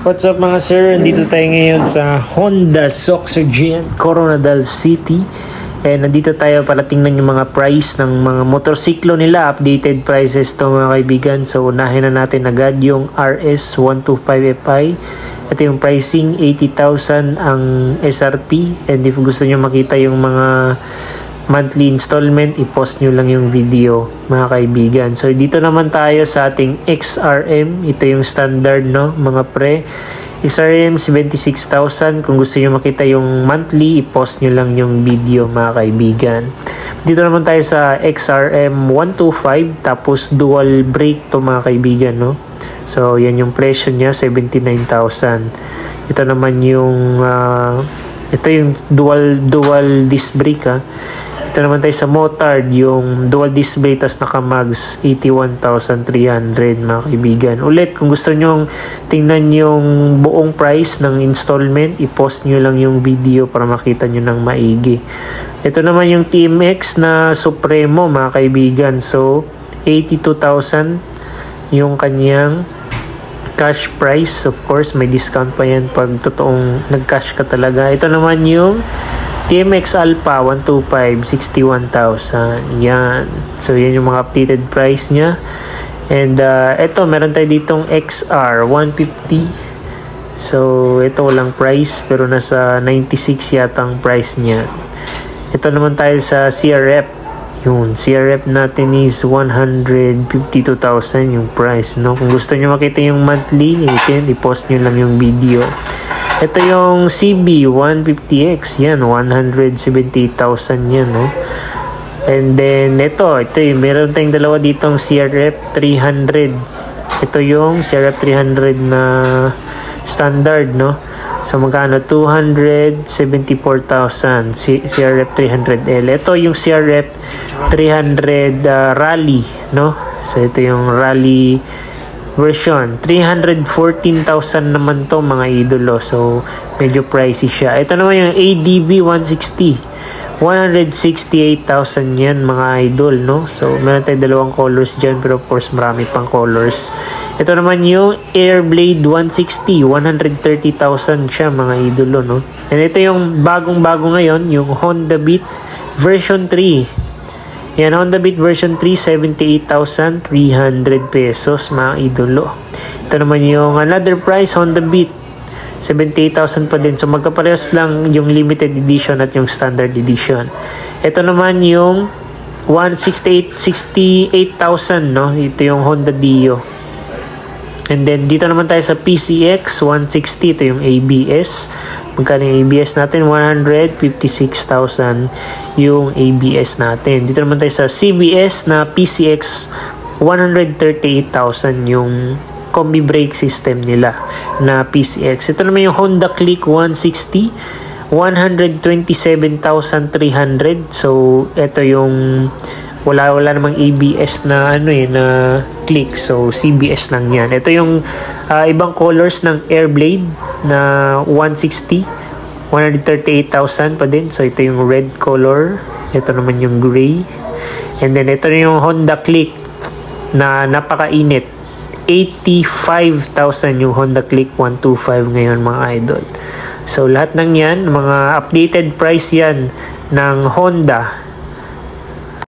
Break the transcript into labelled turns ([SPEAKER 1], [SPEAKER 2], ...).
[SPEAKER 1] What's up mga sir? Nandito tayo ngayon sa Honda Soxergen, Coronadal City. Nandito tayo para tingnan yung mga price ng mga motorsiklo nila. Updated prices to mga kaibigan. So unahin na natin agad yung RS125Fi. Ito yung pricing, 80,000 ang SRP. And if gusto nyo makita yung mga monthly installment, i-post nyo lang yung video mga kaibigan. So dito naman tayo sa ating XRM. Ito yung standard, no mga pre. XRM 76,000. Kung gusto nyo makita yung monthly, i-post nyo lang yung video mga kaibigan. Dito naman tayo sa XRM 125, tapos dual brake to mga kaibigan, no. So yan yung presyo niya, 79,000. Ito naman yung ito yung dual disc brake. Ito naman tayo sa Motard, yung dual disc brake tas naka-mags, 81,300 mga kaibigan. Ulit, kung gusto nyo tingnan yung buong price ng installment, i-post nyo lang yung video para makita nyo ng maigi. Ito naman yung TMX na Supremo mga kaibigan. So 82,000 yung kanyang cash price. Of course, may discount pa yan pag totoong nag-cash ka talaga. Ito naman yung TMX Alpha 125, 61,000. Yan. So, yan yung mga updated price niya. And, ito, meron tayo ditong XR 150. So, ito walang price, pero nasa 96 yata ang price niya. Ito naman tayo sa CRF. Yung CRF natin is 152,000 yung price, no? Kung gusto nyo makita yung monthly, i-post nyo lang yung video. Ito yung CB150X, yan, 178,000 yan, no? And then, ito yung, meron tayong dalawa ditong CRF 300. Ito yung CRF 300 na standard, no? So, magkano? 274,000 CRF 300L. Ito yung CRF 300 Rally, no? So, ito yung Rally version. 314,000 naman to mga idolo. So, medyo pricey siya. Ito naman yung ADB 160. 168,000 yan mga idol, no? So, meron tayong dalawang colors dyan, pero of course, marami pang colors. Ito naman yung Airblade 160. 130,000 siya mga idolo, no? And ito yung bagong-bago ngayon, yung Honda Beat version 3. Yan, Honda Beat version 3, 78,300 pesos mga idolo. Ito naman yung another price, Honda Beat, 78,000 pa din. So magkaparehas lang yung limited edition at yung standard edition. Ito naman yung 68,000, no? Ito yung Honda Dio. And then dito naman tayo sa PCX 160. Ito yung ABS. Magkano yung ABS natin? 156,000 yung ABS natin. Dito naman tayo sa CBS na PCX, 138,000 yung combi brake system nila na PCX. Ito naman yung Honda Click 160, 127,300. So, ito yung wala namang ABS na na click. So, CBS lang yan. Ito yung ibang colors ng Airblade na 160, 138,000 pa din. So, ito yung red color. Ito naman yung gray. And then, ito yung Honda Click na napakainit. 85,000 yung Honda Click 125 ngayon mga idol. So, lahat ng yan, mga updated price yan ng Honda